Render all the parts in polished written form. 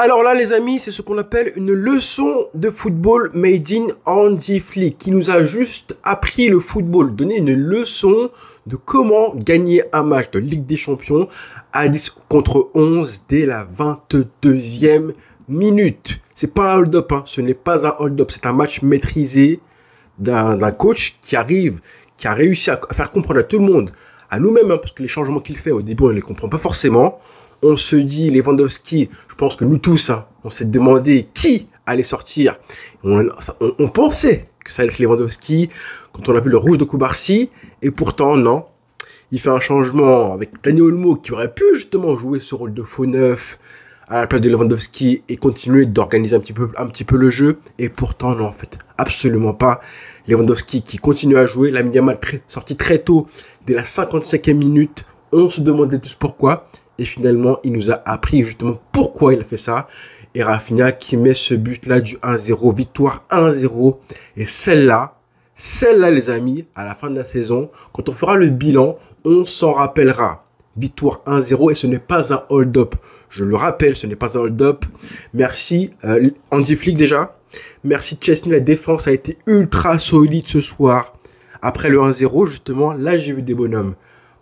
Alors là, les amis, c'est ce qu'on appelle une leçon de football made in Hansi Flick, qui nous a juste appris le football, donné une leçon de comment gagner un match de Ligue des Champions à 10 contre 11 dès la 22e minute. C'est pas un hold-up, hein. Ce n'est pas un hold-up, c'est un match maîtrisé d'un coach qui a réussi à faire comprendre à tout le monde, à nous-mêmes, hein, parce que les changements qu'il fait au début, on ne les comprend pas forcément. On se dit, Lewandowski, je pense que nous tous, hein, on s'est demandé qui allait sortir. On pensait que ça allait être Lewandowski quand on a vu le rouge de Cubarsí. Et pourtant, non. Il fait un changement avec Dani Olmo qui aurait pu justement jouer ce rôle de faux neuf à la place de Lewandowski et continuer d'organiser un petit peu le jeu. Et pourtant, non, en fait, absolument pas. Lewandowski qui continue à jouer. Lamine Yamal sorti très tôt, dès la 55e minute. On se demandait tous pourquoi. Et finalement, il nous a appris justement pourquoi il a fait ça. Et Rafinha qui met ce but-là du 1-0, victoire 1-0. Et celle-là, les amis, à la fin de la saison, quand on fera le bilan, on s'en rappellera. Victoire 1-0 et ce n'est pas un hold-up. Je le rappelle, ce n'est pas un hold-up. Merci Hansi Flick déjà. Merci Chesney, la défense a été ultra solide ce soir. Après le 1-0, justement, là j'ai vu des bonhommes.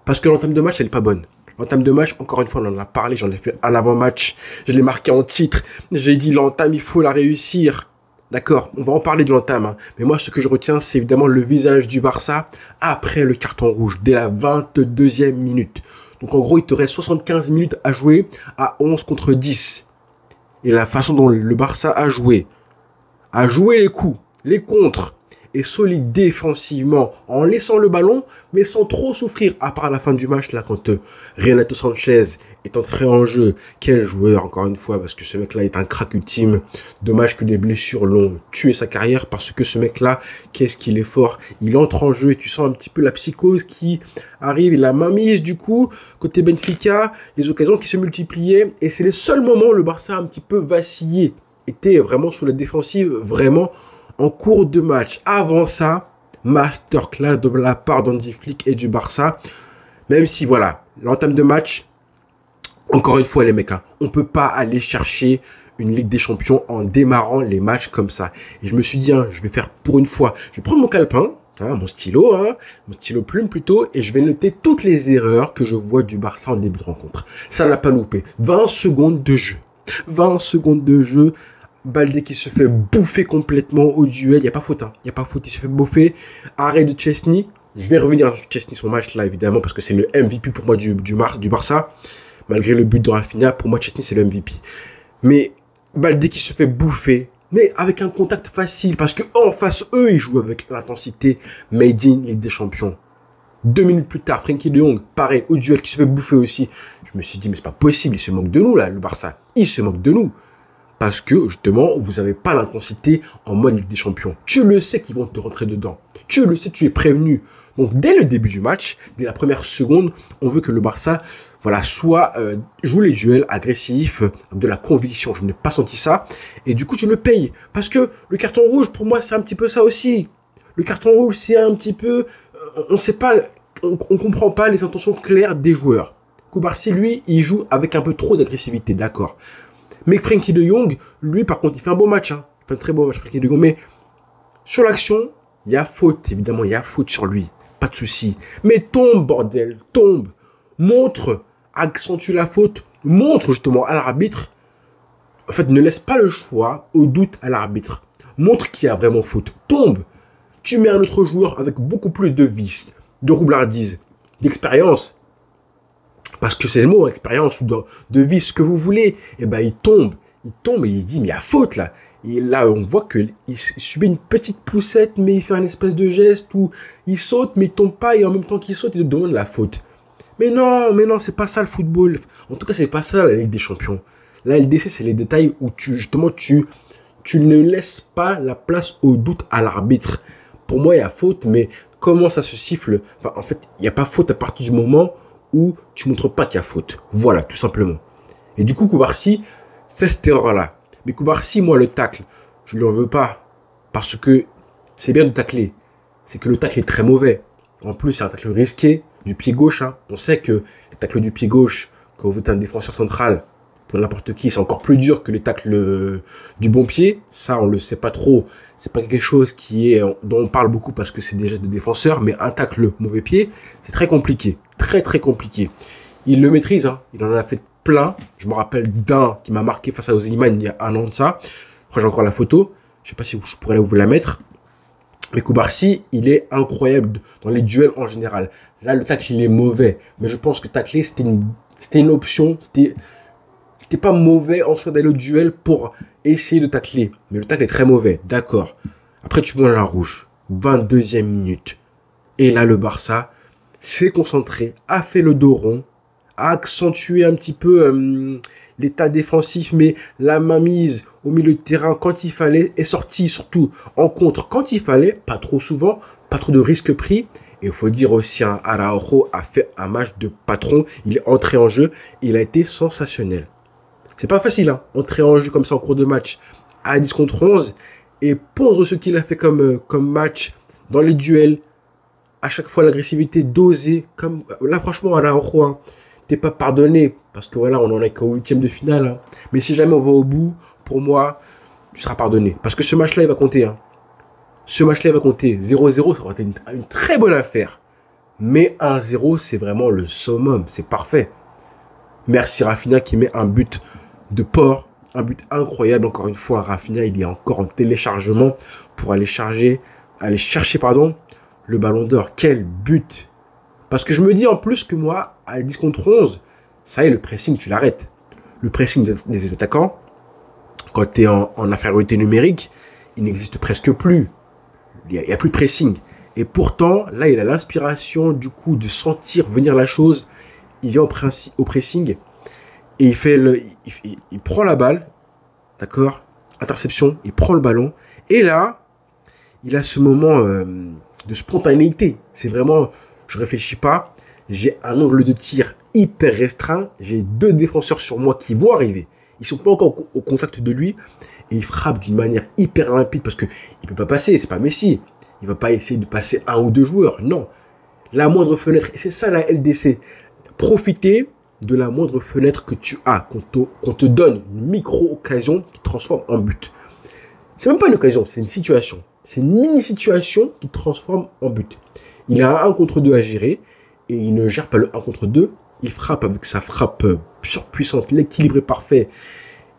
Parce que l'entame de match, elle n'est pas bonne. L'entame de match, encore une fois, on en a parlé, j'en ai fait un avant-match, je l'ai marqué en titre, j'ai dit l'entame, il faut la réussir. D'accord, on va en parler de l'entame, hein. Mais moi, ce que je retiens, c'est évidemment le visage du Barça après le carton rouge, dès la 22e minute. Donc en gros, il te reste 75 minutes à jouer à 11 contre 10. Et la façon dont le Barça a joué les coups, les contres, et solide défensivement en laissant le ballon mais sans trop souffrir, à part à la fin du match là quand Renato Sanchez est entré en jeu. Quel joueur, encore une fois, parce que ce mec là est un crack ultime. Dommage que les blessures l'ont tué sa carrière, parce que ce mec là, qu'est-ce qu'il est fort. Il entre en jeu et tu sens un petit peu la psychose qui arrive, et la mainmise du coup côté Benfica, les occasions qui se multipliaient, et c'est les seuls moments où le Barça a un petit peu vacillé, était vraiment sous la défensive, vraiment en cours de match. Avant ça, masterclass de la part d'Hansi Flick et du Barça. Même si, voilà, l'entame de match, encore une fois, les mecs, hein, on peut pas aller chercher une Ligue des Champions en démarrant les matchs comme ça. Et je me suis dit, hein, je vais faire pour une fois, je vais prendre mon calepin, hein, mon stylo plume plutôt, et je vais noter toutes les erreurs que je vois du Barça en début de rencontre. Ça n'a pas loupé. 20 secondes de jeu. 20 secondes de jeu. Baldé qui se fait bouffer complètement au duel. Il n'y a pas faute, hein. Il n'y a pas faute. Il se fait bouffer. Arrêt de Chesney. Je vais revenir sur Chesney, son match là, évidemment, parce que c'est le MVP pour moi du Barça. Malgré le but de Rafinha, pour moi, Chesney, c'est le MVP. Mais Baldé qui se fait bouffer, mais avec un contact facile, parce qu'en face, eux, ils jouent avec l'intensité made in Ligue des Champions. 2 minutes plus tard, Frenkie de Jong, pareil, au duel, qui se fait bouffer aussi. Je me suis dit, mais c'est pas possible, il se moque de nous, là, le Barça. Il se moque de nous. Parce que, justement, vous n'avez pas l'intensité en mode Ligue des Champions. Tu le sais qu'ils vont te rentrer dedans. Tu le sais, tu es prévenu. Donc, dès le début du match, dès la première seconde, on veut que le Barça, voilà, joue les duels agressifs, de la conviction. Je n'ai pas senti ça. Et du coup, tu le payes. Parce que le carton rouge, pour moi, c'est un petit peu ça aussi. Le carton rouge, c'est un petit peu... on sait pas... On comprend pas les intentions claires des joueurs. Cubarsí, lui, il joue avec un peu trop d'agressivité, d'accord. Mais Frenkie de Jong, lui, par contre, il fait un beau match. Hein. Il fait un très beau match, Frenkie de Jong. Mais sur l'action, il y a faute, évidemment. Il y a faute sur lui. Pas de souci. Mais tombe, bordel. Tombe. Montre. Accentue la faute. Montre, justement, à l'arbitre. En fait, ne laisse pas le choix au doute à l'arbitre. Montre qu'il y a vraiment faute. Tombe. Tu mets un autre joueur avec beaucoup plus de vice, de roublardise, d'expérience. Parce que c'est le mot, expérience ou de vie, ce que vous voulez. Et ben, il tombe et il dit, mais il y a faute là. Et là, on voit qu'il subit une petite poussette, mais il fait un espèce de geste où il saute, mais il tombe pas, et en même temps qu'il saute, il demande la faute. Mais non, c'est pas ça le football. En tout cas, c'est pas ça la Ligue des Champions. La LDC, c'est les détails où tu ne laisses pas la place au doute à l'arbitre. Pour moi, il y a faute, mais comment ça se siffle? Enfin, en fait, il n'y a pas faute à partir du moment où tu montres pas qu'il y a faute. Voilà, tout simplement. Et du coup, Cubarsí fait cette erreur-là. Mais Cubarsí, moi, le tacle, je ne lui en veux pas. Parce que c'est bien de tacler. C'est que le tacle est très mauvais. En plus, c'est un tacle risqué du pied gauche. Hein. On sait que le tacle du pied gauche, quand vous êtes un défenseur central, pour n'importe qui. C'est encore plus dur que les tacles du bon pied. Ça, on le sait pas trop. C'est pas quelque chose dont on parle beaucoup parce que c'est des gestes de défenseur. Mais un tacle mauvais pied, c'est très compliqué. Très, très compliqué. Il le maîtrise, hein. Il en a fait plein. Je me rappelle d'un qui m'a marqué face à Ousmane il y a un an de ça. Je crois que j'ai encore la photo. Je sais pas si je pourrais vous la mettre. Mais Koubarsi, il est incroyable dans les duels en général. Là, le tacle, il est mauvais. Mais je pense que tacler, c'était une option. C'était pas mauvais en soi d'aller au duel pour essayer de tacler. Mais le tacle est très mauvais, d'accord. Après, tu prends la rouge. 22e minute. Et là, le Barça s'est concentré, a fait le dos rond, a accentué un petit peu l'état défensif, mais la mainmise au milieu de terrain quand il fallait, est sorti surtout en contre quand il fallait, pas trop souvent, pas trop de risques pris. Et il faut dire aussi, Araujo a fait un match de patron, il est entré en jeu, il a été sensationnel. C'est pas facile, hein, entrer en jeu comme ça en cours de match à 10 contre 11 et pondre ce qu'il a fait comme match dans les duels, à chaque fois l'agressivité dosée, comme là franchement Araujo, hein, t'es pas pardonné parce que voilà, on en est qu'au 8e de finale, hein. Mais si jamais on va au bout, pour moi, tu seras pardonné parce que ce match-là il va compter, hein. Ce match-là il va compter. 0-0, ça aurait été une très bonne affaire. Mais 1-0, c'est vraiment le summum, c'est parfait. Merci Rafinha qui met un but de porc, un but incroyable. Encore une fois, Rafinha, il est encore en téléchargement pour aller chercher le ballon d'or. Quel but! Parce que je me dis en plus que moi, à 10 contre 11, ça y est, le pressing, tu l'arrêtes. Le pressing des attaquants, quand tu es en infériorité numérique, il n'existe presque plus. Il n'y a plus de pressing. Et pourtant, là, il a l'inspiration du coup de sentir venir la chose. Il vient au pressing et il prend la balle, d'accord, interception, il prend le ballon. Et là, il a ce moment de spontanéité. C'est vraiment, je réfléchis pas. J'ai un angle de tir hyper restreint. J'ai 2 défenseurs sur moi qui vont arriver. Ils sont pas encore au contact de lui. Et il frappe d'une manière hyper limpide parce qu'il ne peut pas passer. C'est pas Messi. Il va pas essayer de passer 1 ou 2 joueurs. Non. La moindre fenêtre. Et c'est ça la LDC. Profiter de la moindre fenêtre que tu as. Qu'on te donne une micro-occasion qui transforme en but. C'est même pas une occasion. C'est une situation. C'est une mini-situation qui transforme en but. Il a un 1 contre 2 à gérer. Et il ne gère pas le 1 contre 2. Il frappe avec sa frappe surpuissante. L'équilibre est parfait.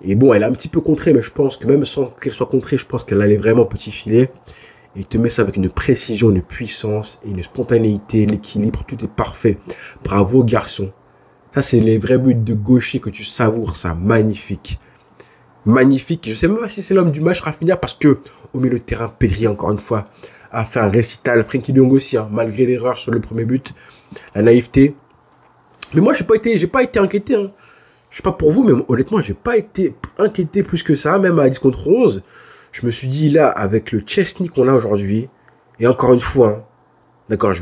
Et bon, elle a un petit peu contré, mais je pense que même sans qu'elle soit contrée, je pense qu'elle allait vraiment petit filet. Et il te met ça avec une précision, une puissance, et une spontanéité, l'équilibre, tout est parfait. Bravo, garçon. Ça, c'est les vrais buts de gaucher que tu savoures, ça. Magnifique. Magnifique. Je sais même pas si c'est l'homme du match, Rafinha, parce que au milieu de terrain, Pedri, encore une fois, a fait un récital. Frenkie de Jong aussi, hein, malgré l'erreur sur le premier but. La naïveté. Mais moi, j'ai pas été inquiété, hein. Je sais pas pour vous, mais honnêtement, j'ai pas été inquiété plus que ça, même à 10 contre 11. Je me suis dit, là, avec le Chesney qu'on a aujourd'hui, et encore une fois, hein, d'accord,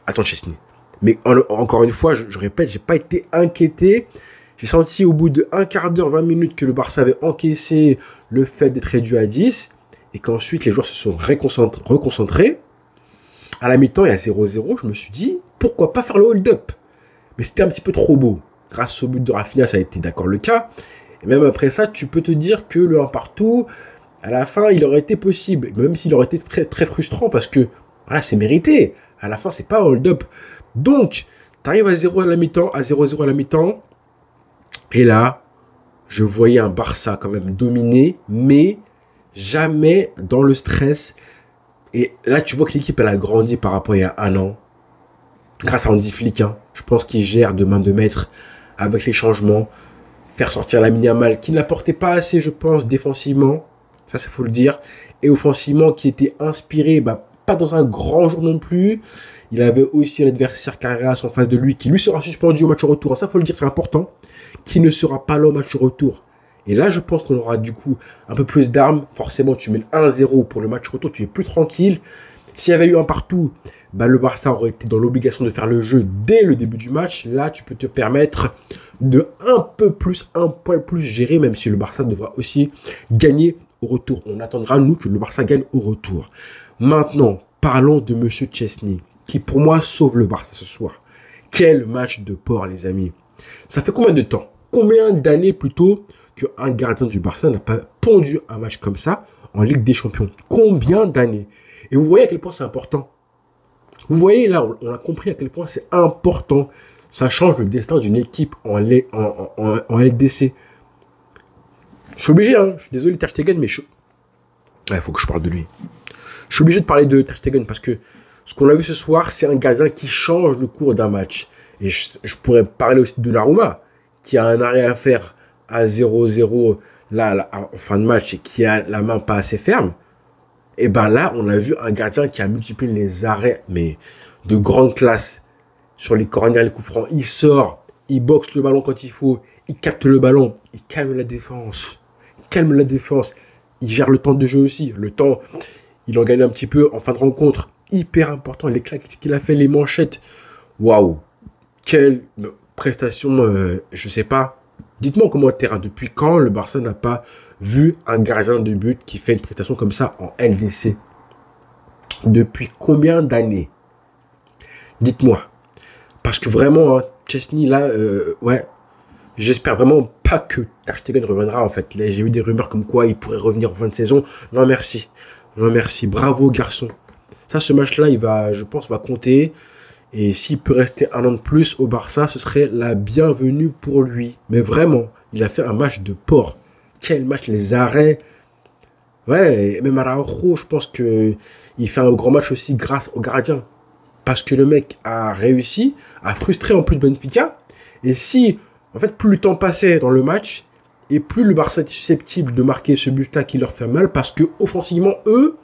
attends, Chesney. Mais encore une fois, je répète, j'ai pas été inquiété. J'ai senti au bout de 1 quart d'heure, 20 minutes que le Barça avait encaissé le fait d'être réduit à 10, et qu'ensuite les joueurs se sont reconcentrés. À la mi-temps, il y a 0-0, je me suis dit, pourquoi pas faire le hold-up? Mais c'était un petit peu trop beau. Grâce au but de Rafinha, ça a été d'accord le cas. Et même après ça, tu peux te dire que le 1 partout, à la fin, il aurait été possible. Même s'il aurait été très, très frustrant parce que, voilà, c'est mérité. À la fin, c'est pas un hold-up. Donc, tu arrives à 0 à la mi-temps, à 0-0 à la mi-temps. Et là, je voyais un Barça quand même dominé, mais jamais dans le stress. Et là, tu vois que l'équipe, elle a grandi par rapport à il y a un an. Grâce à Hansi Flick, hein. Je pense qu'il gère de main de maître avec les changements, faire sortir Lamine Yamal qui n'apportait pas assez, je pense, défensivement, ça faut le dire, et offensivement qui était inspiré, pas dans un grand jour non plus. Il avait aussi l'adversaire Carreras en face de lui qui lui sera suspendu au match retour, ça faut le dire, c'est important, qui ne sera pas là au match retour. Et là, je pense qu'on aura du coup un peu plus d'armes. Forcément, tu mets le 1-0 pour le match retour, tu es plus tranquille. S'il y avait eu un partout, le Barça aurait été dans l'obligation de faire le jeu dès le début du match. Là, tu peux te permettre de un point plus gérer, même si le Barça devra aussi gagner au retour. On attendra, nous, que le Barça gagne au retour. Maintenant, parlons de Monsieur Chesney, qui pour moi sauve le Barça ce soir. Quel match de porc, les amis. Ça fait combien de temps combien d'années plutôt qu'un gardien du Barça n'a pas pondu un match comme ça en Ligue des Champions? Combien d'années? Et vous voyez à quel point c'est important. Vous voyez là, on a compris à quel point c'est important. Ça change le destin d'une équipe en LDC. Je suis obligé, hein, je suis désolé Ter Stegen, mais il faut que je parle de lui. Je suis obligé de parler de Ter Stegen parce que ce qu'on a vu ce soir, c'est un gardien qui change le cours d'un match. Et je pourrais parler aussi de Donnarumma, qui a un arrêt à faire à 0-0 là, en fin de match et qui a la main pas assez ferme. Et ben là, on a vu un gardien qui a multiplié les arrêts, mais de grande classe. Sur les corners, les coups francs, il sort, il boxe le ballon quand il faut, il capte le ballon, il calme la défense. Il gère le temps de jeu aussi. Le temps, il en gagne un petit peu en fin de rencontre. Hyper important, les claques qu'il a fait, les manchettes. Waouh, quelle prestation, je sais pas. Dites-moi en commentaire, depuis quand le Barça n'a pas vu un gardien de but qui fait une prestation comme ça en LDC? Depuis combien d'années? Dites-moi. Parce que vraiment, hein, Chesney, là, ouais, j'espère vraiment pas que Ter Stegen reviendra, en fait. J'ai eu des rumeurs comme quoi il pourrait revenir en fin de saison. Non, merci. Non, merci. Bravo, garçon. Ça, ce match-là, il va, je pense, va compter. Et s'il peut rester un an de plus au Barça, ce serait la bienvenue pour lui. Mais vraiment, il a fait un match de porc. Quel match, les arrêts. Ouais, et même Araujo, je pense qu'il fait un grand match aussi grâce au gardien. Parce que le mec a réussi à frustrer en plus Benfica. Et si, en fait, plus le temps passait dans le match, et plus le Barça était susceptible de marquer ce but-là qui leur fait mal, parce que offensivement, eux,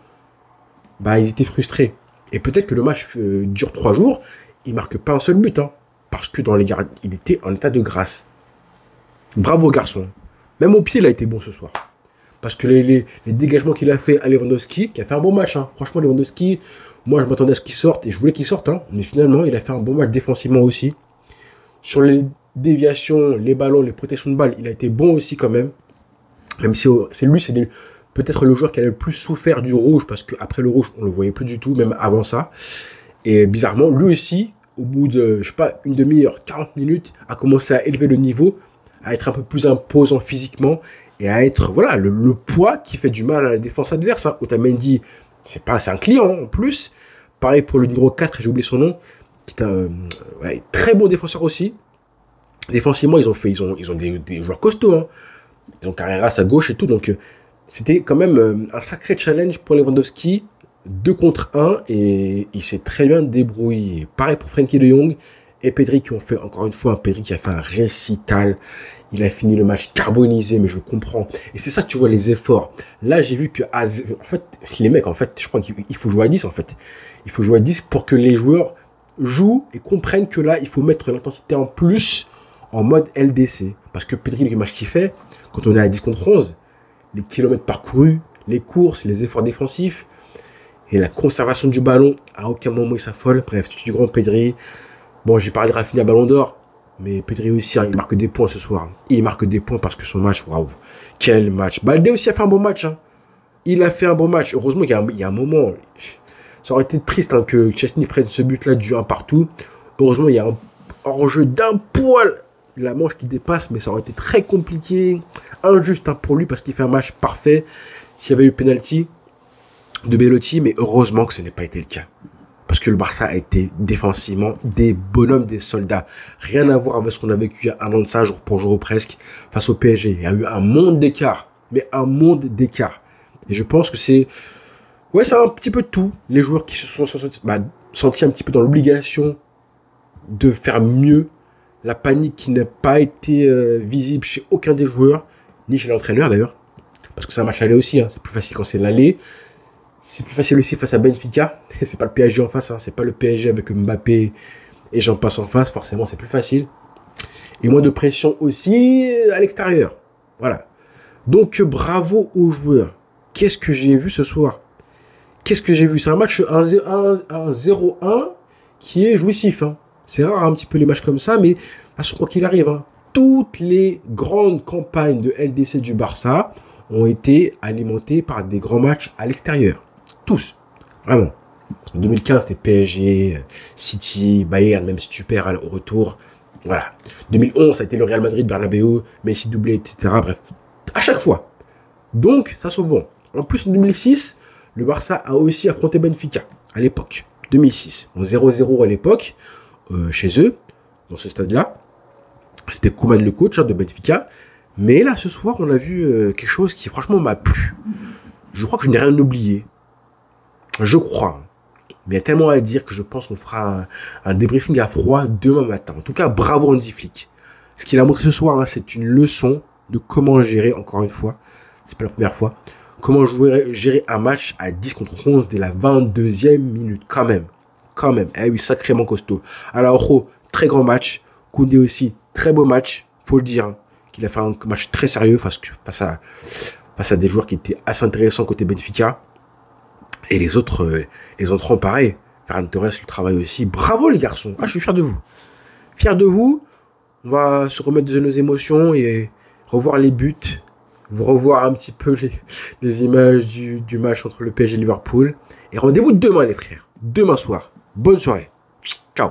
bah, ils étaient frustrés. Et peut-être que le match dure 3 jours, il ne marque pas un seul but, hein, parce que dans les gardes, il était en état de grâce. Bravo garçon. Même au pied, il a été bon ce soir. Parce que les dégagements qu'il a fait à Lewandowski, qui a fait un bon match, hein. Franchement, Lewandowski, moi je m'attendais à ce qu'il sorte, et je voulais qu'il sorte, hein. Mais finalement, il a fait un bon match défensivement aussi. Sur les déviations, les ballons, les protections de balles, il a été bon aussi quand même. Même si c'est peut-être le joueur qui a le plus souffert du rouge, parce qu'après le rouge, on ne le voyait plus du tout, même avant ça. Et bizarrement, lui aussi, au bout de, je sais pas, une demi-heure, 40 minutes, a commencé à élever le niveau, à être un peu plus imposant physiquement, et à être, voilà, le poids qui fait du mal à la défense adverse. Hein. Otamendi, c'est un client en plus. Pareil pour le numéro 4, j'ai oublié son nom, qui est un très bon défenseur aussi. Défensivement, ils ont des joueurs costauds. Hein. Ils ont Carreras à gauche et tout, donc c'était quand même un sacré challenge pour Lewandowski, 2 contre 1, et il s'est très bien débrouillé. Pareil pour Frenkie de Jong et Pedri qui ont fait, encore une fois, Pedri qui a fait un récital. Il a fini le match carbonisé, mais je comprends. Et c'est ça que tu vois, les efforts. Là, j'ai vu que, en fait, les mecs, en fait, je crois qu'il faut jouer à 10, en fait. Il faut jouer à 10 pour que les joueurs jouent et comprennent que là, il faut mettre l'intensité en plus en mode LDC. Parce que Pedri, le match qu'il fait, quand on est à 10 contre 11, les kilomètres parcourus, les courses, les efforts défensifs et la conservation du ballon, à aucun moment il s'affole. Bref, du grand Pedri. Bon, j'ai parlé de Rafinha Ballon d'Or, mais Pedri aussi, hein, il marque des points ce soir. Il marque des points parce que son match, waouh, quel match. Baldé aussi a fait un bon match. Hein. Il a fait un bon match. Heureusement qu'il y a un moment, ça aurait été triste hein, que Chesney prenne ce but-là du 1 partout. Heureusement, il y a un hors-jeu d'un poil. La manche qui dépasse, mais ça aurait été très compliqué, injuste hein, pour lui parce qu'il fait un match parfait. S'il y avait eu penalty de Belotti, mais heureusement que ce n'est pas été le cas. Parce que le Barça a été défensivement des bonhommes, des soldats. Rien à voir avec ce qu'on a vécu il y a un an de ça, jour pour jour presque, face au PSG. Il y a eu un monde d'écart, mais un monde d'écart. Et je pense que c'est un petit peu de tout. Les joueurs qui se sont sentis un petit peu dans l'obligation de faire mieux. La panique qui n'a pas été visible chez aucun des joueurs, ni chez l'entraîneur d'ailleurs. Parce que c'est un match aller aussi, hein. C'est plus facile quand c'est l'aller. C'est plus facile aussi face à Benfica. C'est pas le PSG en face, hein. C'est pas le PSG avec Mbappé et j'en passe en face. Forcément, c'est plus facile. Et moins de pression aussi à l'extérieur. Voilà. Donc, bravo aux joueurs. Qu'est-ce que j'ai vu ce soir? Qu'est-ce que j'ai vu? C'est un match 0-1 qui est jouissif, hein. C'est rare un petit peu les matchs comme ça, mais quoi qu'il arrive, hein, toutes les grandes campagnes de LDC du Barça ont été alimentées par des grands matchs à l'extérieur. Tous, vraiment. En 2015, c'était PSG, City, Bayern, même si tu perds au retour. Voilà. 2011, ça a été le Real Madrid, Bernabeu, Messi doublé, etc. Bref, à chaque fois. Donc, ça soit bon. En plus, en 2006, le Barça a aussi affronté Benfica, à l'époque. 2006. Bon, 0-0 à l'époque, chez eux, dans ce stade-là. C'était Koeman le coach de Benfica. Mais là, ce soir, on a vu quelque chose qui, franchement, m'a plu. Je crois que je n'ai rien oublié. Je crois. Mais il y a tellement à dire que je pense qu'on fera un débriefing à froid demain matin. En tout cas, bravo Hansi Flick. Ce qu'il a montré ce soir, c'est une leçon de comment gérer, encore une fois, c'est pas la première fois, comment gérer un match à 10 contre 11 dès la 22e minute. Quand même. Eh oui, sacrément costaud. Alors, très grand match. Koundé aussi, très beau match. Faut le dire. Qu'il a fait un match très sérieux face à des joueurs qui étaient assez intéressants côté Benfica. Et les autres, les entrants, pareil. Ferran Torres, le travail aussi. Bravo les garçons. Je suis fier de vous. Fier de vous. On va se remettre de nos émotions et revoir les buts. Vous revoir un petit peu les images du match entre le PSG et Liverpool. Et rendez-vous demain les frères. Demain soir. Bonne soirée. Ciao.